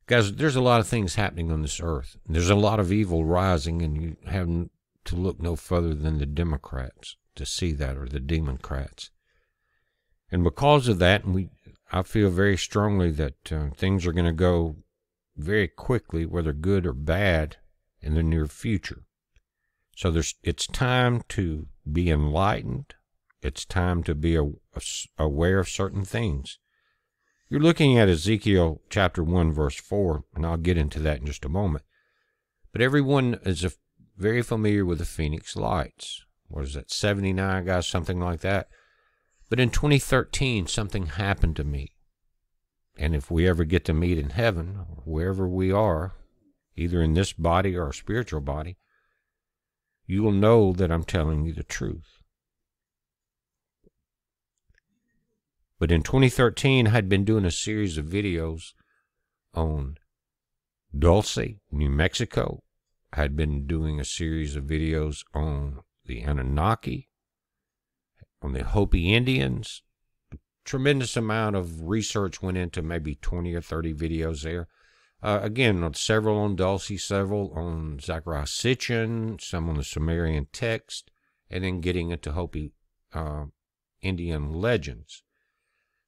Guys, there's a lot of things happening on this earth. There's a lot of evil rising, and you have to look no further than the Democrats to see that, or the Democrats. And because of that, I feel very strongly that things are going to go very quickly, whether good or bad, in the near future. So it's time to be enlightened. It's time to be aware of certain things. You're looking at Ezekiel chapter 1, verse 4, and I'll get into that in just a moment. But everyone is very familiar with the Phoenix Lights. What is that, 79, guys, something like that? But in 2013, something happened to me. And if we ever get to meet in heaven, or wherever we are, either in this body or a spiritual body, you will know that I'm telling you the truth. But in 2013, I had been doing a series of videos on Dulce, New Mexico. I had been doing a series of videos on the Anunnaki, on the Hopi Indians. A tremendous amount of research went into maybe 20 or 30 videos there. Again, several on Dulce, several on Zachariah Sitchin, some on the Sumerian text, and then getting into Hopi Indian legends.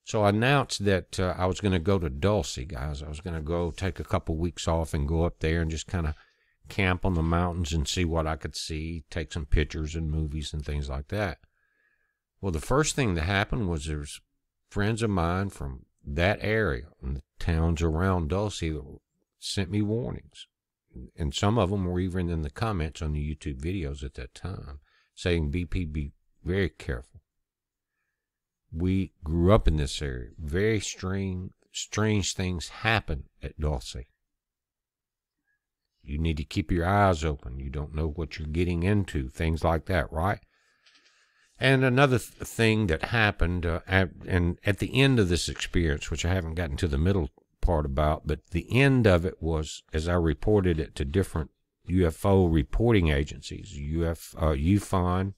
So I announced that I was going to go to Dulce, guys. I was going to go take a couple weeks off and go up there and just kind of camp on the mountains and see what I could see, take some pictures and movies and things like that. Well, the first thing that happened was there's friends of mine from that area and the towns around Dulce sent me warnings. And some of them were even in the comments on the YouTube videos at that time, saying, BP, be very careful. We grew up in this area. Very strange things happen at Dulce. You need to keep your eyes open. You don't know what you're getting into. Things like that, right? And another thing that happened, and at the end of this experience, which I haven't gotten to the middle part about, but the end of it was, as I reported it to different UFO reporting agencies, UFON,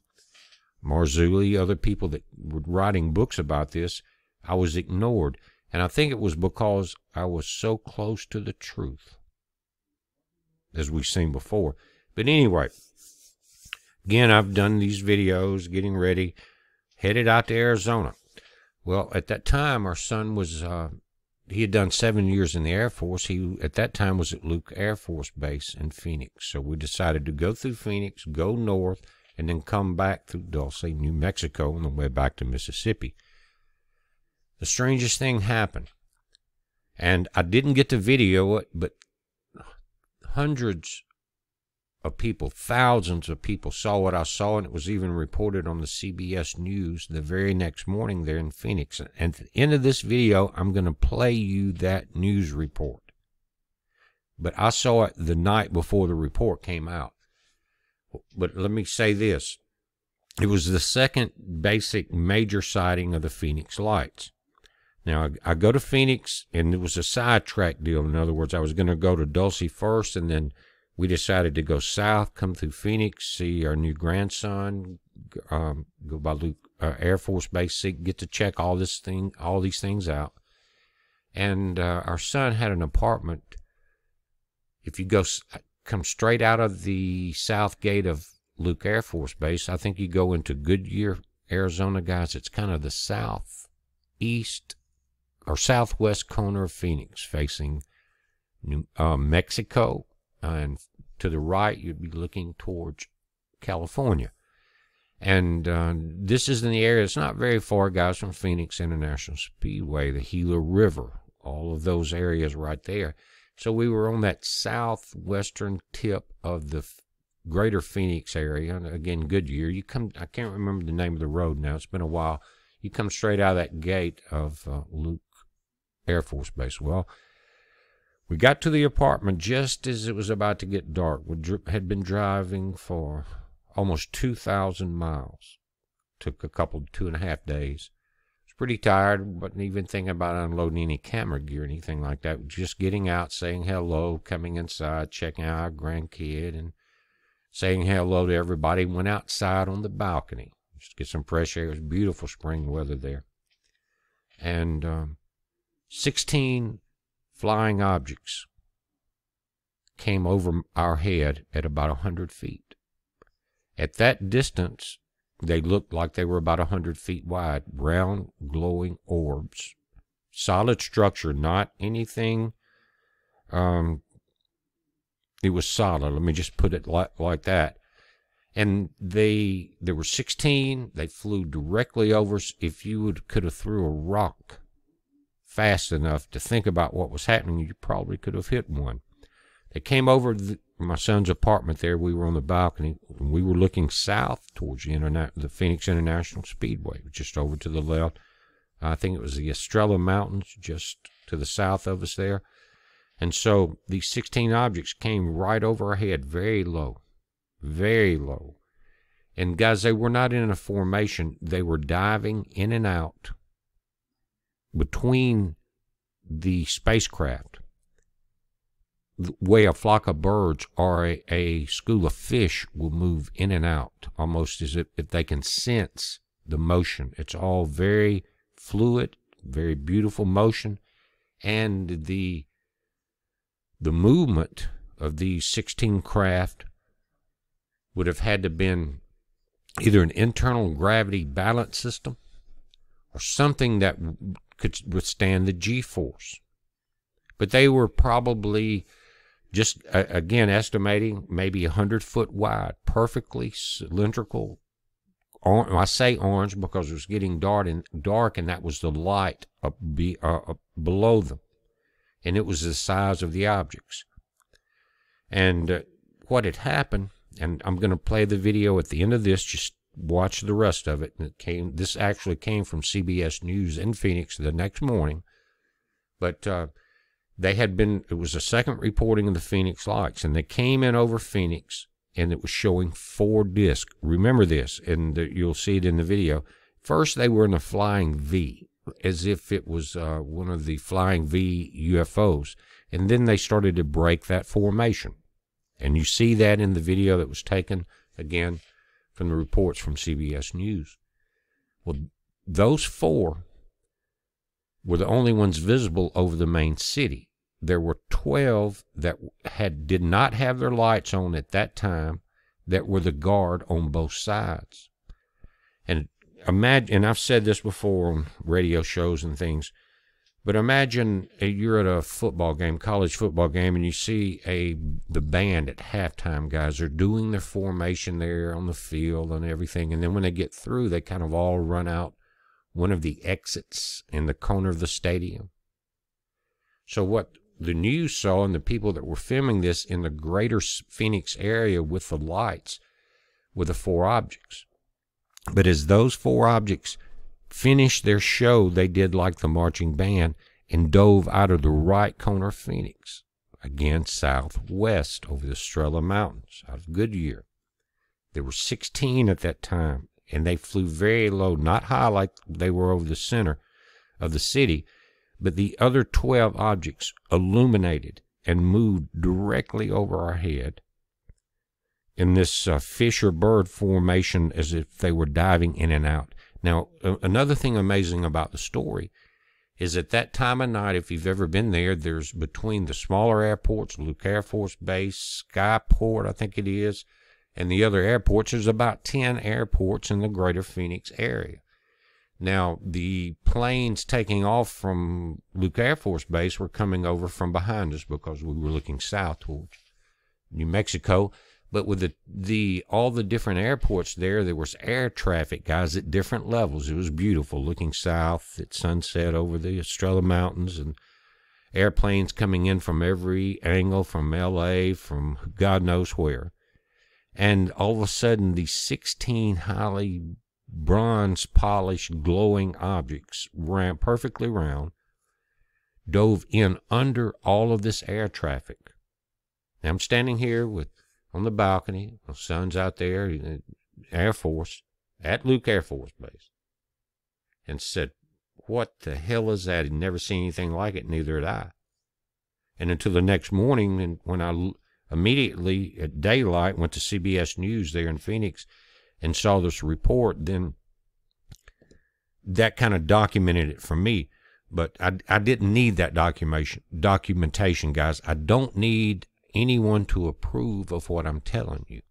Marzulli, other people that were writing books about this, I was ignored. And I think it was because I was so close to the truth, as we've seen before. But anyway, again, I've done these videos, getting ready, headed out to Arizona. Well, at that time, our son was, he had done 7 years in the Air Force. He, at that time, was at Luke Air Force Base in Phoenix. So we decided to go through Phoenix, go north, and then come back through Dulce, New Mexico, on the way back to Mississippi. The strangest thing happened. And I didn't get to video it, but hundreds of people, thousands of people saw what I saw, and it was even reported on the CBS News the very next morning there in Phoenix. And at the end of this video, I'm going to play you that news report. But I saw it the night before the report came out. But let me say this. It was the second basic major sighting of the Phoenix Lights. Now, I go to Phoenix, and it was a sidetrack deal. In other words, I was going to go to Dulce first, and then we decided to go south, come through Phoenix, see our new grandson, go by Luke Air Force Base, get to check all these things out. And our son had an apartment. If you come straight out of the south gate of Luke Air Force Base, I think you go into Goodyear, Arizona, guys. It's kind of the southeast or southwest corner of Phoenix, facing Mexico, and to the right you'd be looking towards California. And this is in the area. It's not very far, guys, from Phoenix International Speedway, the Gila River, all of those areas right there. So we were on that southwestern tip of the greater Phoenix area. And again, Goodyear. I can't remember the name of the road now. It's been a while. You come straight out of that gate of Luke Air Force Base. Well, we got to the apartment just as it was about to get dark. We had been driving for almost 2,000 miles. Took a couple, 2.5 days. Pretty tired, wasn't even thinking about unloading any camera gear or anything like that. Just getting out, saying hello, coming inside, checking out our grandkid, and saying hello to everybody. Went outside on the balcony just to get some fresh air. It was beautiful spring weather there. And 16 flying objects came over our head at about 100 feet. At that distance, they looked like they were about 100 feet wide, round, glowing orbs. Solid structure, not anything. It was solid. Let me just put it like that. And there were 16. They flew directly over. If you could have threw a rock fast enough to think about what was happening, you probably could have hit one. They came over my son's apartment there. We were on the balcony, and we were looking south towards the Phoenix International Speedway, just over to the left. I think it was the Estrella Mountains just to the south of us there. And so these 16 objects came right over our head, very low, very low. And guys, they were not in a formation. They were diving in and out between the spacecraft, the way a flock of birds or a school of fish will move in and out, almost as if they can sense the motion. It's all very fluid, very beautiful motion, and the movement of these 16 craft would have had to been either an internal gravity balance system or something that could withstand the G-force. But they were probably just, again, estimating maybe 100 foot wide, perfectly cylindrical. I say orange because it was getting dark, and that was the light below them. And it was the size of the objects. And what had happened, and I'm going to play the video at the end of this, just watch the rest of it. And this actually came from CBS News in Phoenix the next morning. But it was a second reporting of the Phoenix Lights, and they came in over Phoenix, and it was showing 4 discs. Remember this, and you'll see it in the video. First, they were in a flying V, as if it was one of the flying V UFOs. And then they started to break that formation. And you see that in the video that was taken, again, from the reports from CBS News. Well, those 4 were the only ones visible over the main city. There were 12 that did not have their lights on at that time that were the guard on both sides. And imagine, and I've said this before on radio shows and things, but imagine you're at a football game, college football game, and you see the band at halftime, guys. They're doing their formation there on the field and everything, and then when they get through, they kind of all run out one of the exits in the corner of the stadium. So what the news saw, and the people that were filming this in the greater Phoenix area with the lights, were the 4 objects. But as those 4 objects finished their show, they did like the marching band and dove out of the right corner of Phoenix, again southwest over the Estrella Mountains, out of Goodyear. There were 16 at that time, and they flew very low, not high like they were over the center of the city, but the other 12 objects illuminated and moved directly over our head in this fish or bird formation as if they were diving in and out. Now, another thing amazing about the story is at that time of night, if you've ever been there, there's between the smaller airports, Luke Air Force Base, Skyport, I think it is, and the other airports, there's about 10 airports in the greater Phoenix area. Now, the planes taking off from Luke Air Force Base were coming over from behind us because we were looking south towards New Mexico. But with all the different airports there was air traffic, guys, at different levels. It was beautiful, looking south at sunset over the Estrella Mountains, and airplanes coming in from every angle, from L.A., from God knows where. And all of a sudden, these 16 highly bronze-polished, glowing objects, perfectly round, dove in under all of this air traffic. Now, I'm standing here on the balcony, my son's out there, Air Force, at Luke Air Force Base, and said, what the hell is that? He'd never seen anything like it, neither had I. And until the next morning, when I immediately at daylight went to CBS News there in Phoenix and saw this report, then that kind of documented it for me. But I didn't need that documentation, guys. I don't need anyone to approve of what I'm telling you,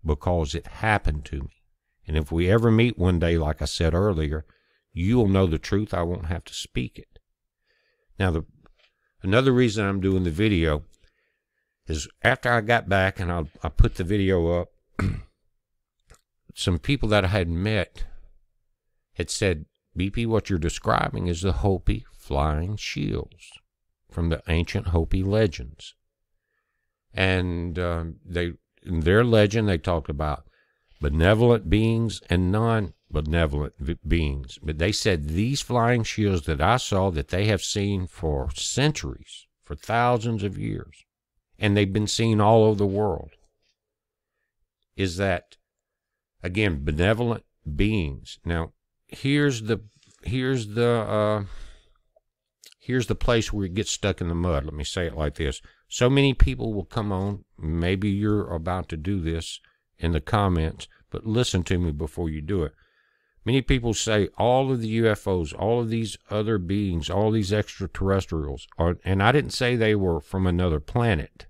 because it happened to me. And if we ever meet one day, like I said earlier, you'll know the truth. I won't have to speak it. Now, another reason I'm doing the video is after I got back and I put the video up, some people that I had met had said, BP, what you're describing is the Hopi flying shields from the ancient Hopi legends. And in their legend, they talked about benevolent beings and non-benevolent beings. But they said these flying shields that I saw, that they have seen for centuries, for thousands of years, and they've been seen all over the world, is that, again, benevolent beings. Now, here's the place where it gets stuck in the mud. Let me say it like this. So many people will come on, maybe you're about to do this in the comments, but listen to me before you do it. Many people say all of the UFOs, all of these other beings, all these extraterrestrials are, and I didn't say they were from another planet.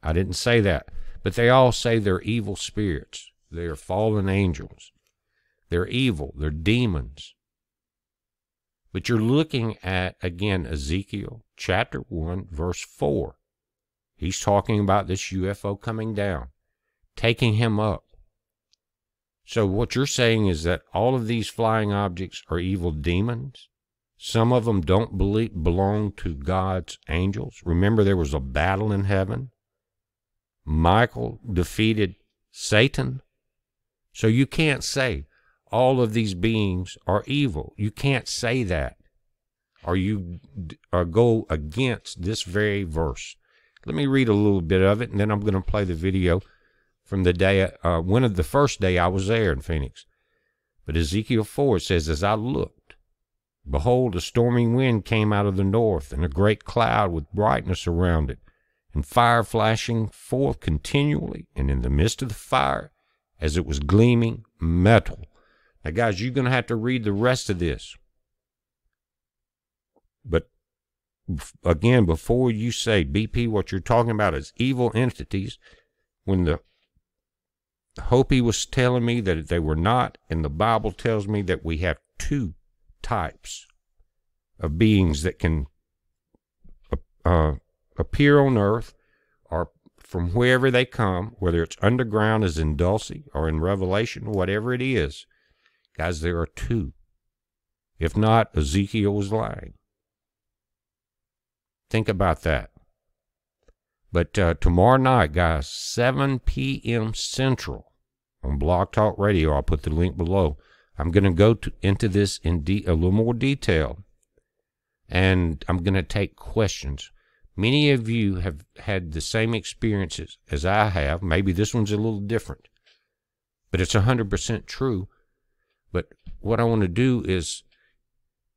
I didn't say that. But they all say they're evil spirits. They're fallen angels. They're evil. They're demons. But you're looking at, again, Ezekiel chapter 1, verse 4. He's talking about this UFO coming down, taking him up. So what you're saying is that all of these flying objects are evil demons? Some of them don't belong to God's angels. Remember, there was a battle in heaven. Michael defeated Satan. So you can't say all of these beings are evil. You can't say that, or you go against this very verse. Let me read a little bit of it, and then I'm going to play the video from the day, the first day I was there in Phoenix. But Ezekiel 4 says, as I looked, behold, a stormy wind came out of the north, and a great cloud with brightness around it, and fire flashing forth continually, and in the midst of the fire, as it was gleaming, metal. Now, guys, you're going to have to read the rest of this. But, again, before you say, BP, what you're talking about is evil entities, when the Hopi was telling me that they were not, and the Bible tells me that we have two types of beings that can appear on earth, or from wherever they come, whether it's underground as in Dulce or in Revelation, whatever it is. Guys, there are two. If not, Ezekiel was lying. Think about that. But tomorrow night, guys, 7 p.m. Central on Blog Talk Radio, I'll put the link below. I'm going to go into this in a little more detail, and I'm going to take questions. Many of you have had the same experiences as I have. Maybe this one's a little different, but it's 100% true. But what I want to do is,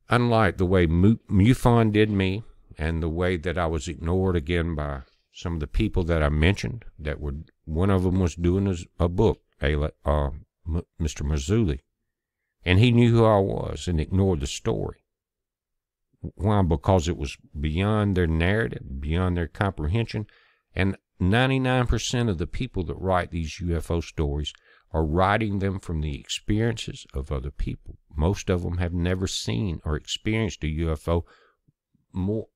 unlike the way MUFON did me, and the way that I was ignored again by some of the people that I mentioned, that were, one of them was doing a book, Mr. Marzulli, and he knew who I was and ignored the story. Why? Because it was beyond their narrative, beyond their comprehension, and 99% of the people that write these UFO stories are writing them from the experiences of other people. Most of them have never seen or experienced a UFO more.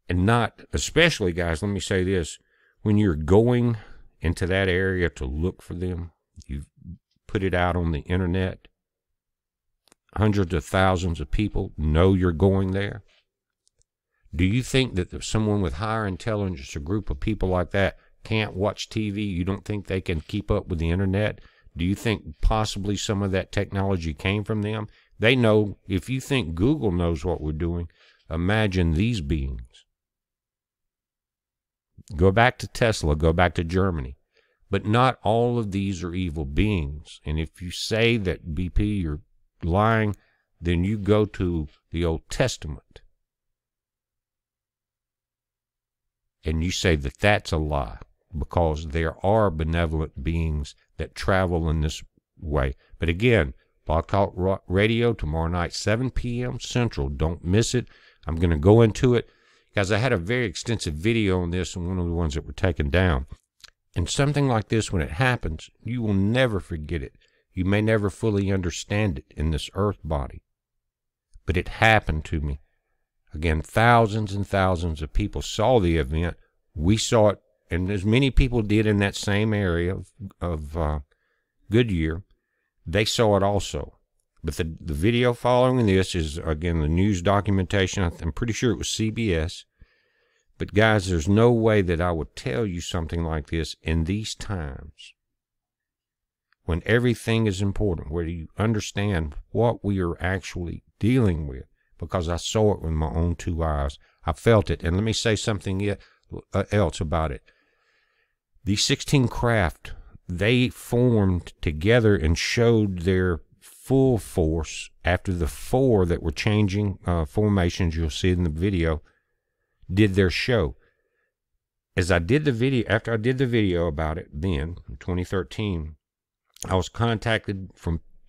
And not, especially, guys, let me say this, when you're going into that area to look for them, you put it out on the internet, hundreds of thousands of people know you're going there. Do you think that someone with higher intelligence, a group of people like that, can't watch TV? You don't think they can keep up with the internet? Do you think possibly some of that technology came from them? They know. If you think Google knows what we're doing, imagine these beings. Go back to Tesla, go back to Germany. But not all of these are evil beings. And if you say that, BP, you're lying, then you go to the Old Testament and you say that that's a lie, because there are benevolent beings that travel in this way. But again, Blog Talk Radio tomorrow night, 7 p.m. Central. Don't miss it. I'm going to go into it. Guys, I had a very extensive video on this and one of the ones that were taken down. And something like this, when it happens, you will never forget it. You may never fully understand it in this earth body. But it happened to me. Again, thousands and thousands of people saw the event. We saw it, and as many people did in that same area of Goodyear, they saw it also. But the video following this is, again, the news documentation. I'm pretty sure it was CBS. But guys, there's no way that I would tell you something like this in these times, when everything is important, where you understand what we are actually dealing with, because I saw it with my own two eyes. I felt it. And let me say something else about it. These 16 craft, they formed together and showed their full force after the 4 that were changing formations, you'll see in the video, did their show. As I did the video, after I did the video about it then, in 2013, I was contacted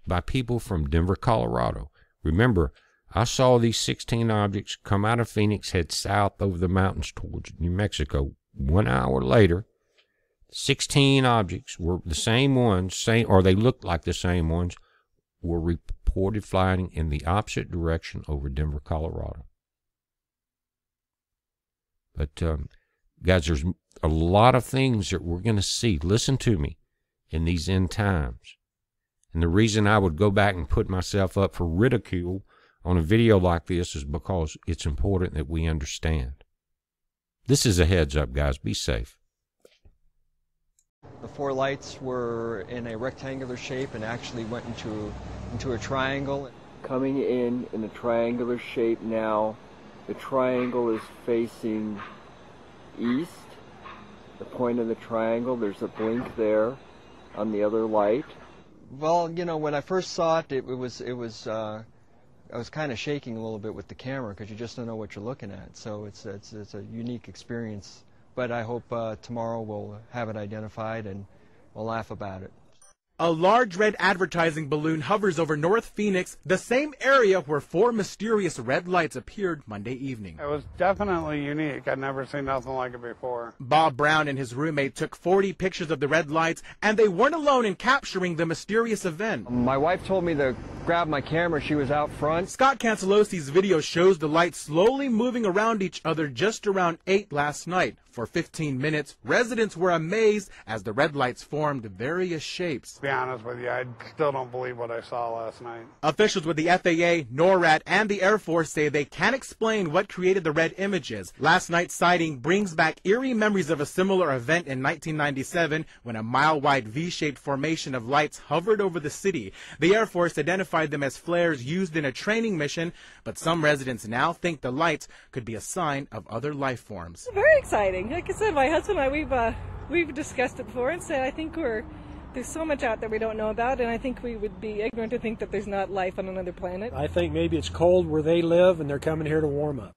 by people from Denver, Colorado. Remember, I saw these 16 objects come out of Phoenix, head south over the mountains towards New Mexico. 1 hour later, 16 objects were the same ones, or they looked like the same ones, were reported flying in the opposite direction over Denver, Colorado. But, guys, there's a lot of things that we're going to see. Listen to me. In these end times. And the reason I would go back and put myself up for ridicule on a video like this is because it's important that we understand. This is a heads up, guys. Be safe. The 4 lights were in a rectangular shape and actually went into a triangle. Coming in a triangular shape now. The triangle is facing east. The point of the triangle, there's a blink there on the other light. Well, you know, when I first saw it, I was kind of shaking a little bit with the camera because you just don't know what you're looking at. So it's a unique experience. But I hope tomorrow we'll have it identified and we'll laugh about it. A large red advertising balloon hovers over North Phoenix, the same area where 4 mysterious red lights appeared Monday evening. It was definitely unique. I'd never seen nothing like it before. Bob Brown and his roommate took 40 pictures of the red lights, and they weren't alone in capturing the mysterious event. My wife told me to grab my camera. She was out front. Scott Cancelosi's video shows the lights slowly moving around each other just around 8 last night. For 15 minutes, residents were amazed as the red lights formed various shapes. To be honest with you, I still don't believe what I saw last night. Officials with the FAA, NORAD, and the Air Force say they can't explain what created the red images. Last night's sighting brings back eerie memories of a similar event in 1997 when a mile-wide V-shaped formation of lights hovered over the city. The Air Force identified them as flares used in a training mission, but some residents now think the lights could be a sign of other life forms. Very exciting. Like I said, my husband and I, we've discussed it before and said I think there's so much out there we don't know about, and I think we would be ignorant to think that there's not life on another planet. I think maybe it's cold where they live and they're coming here to warm up.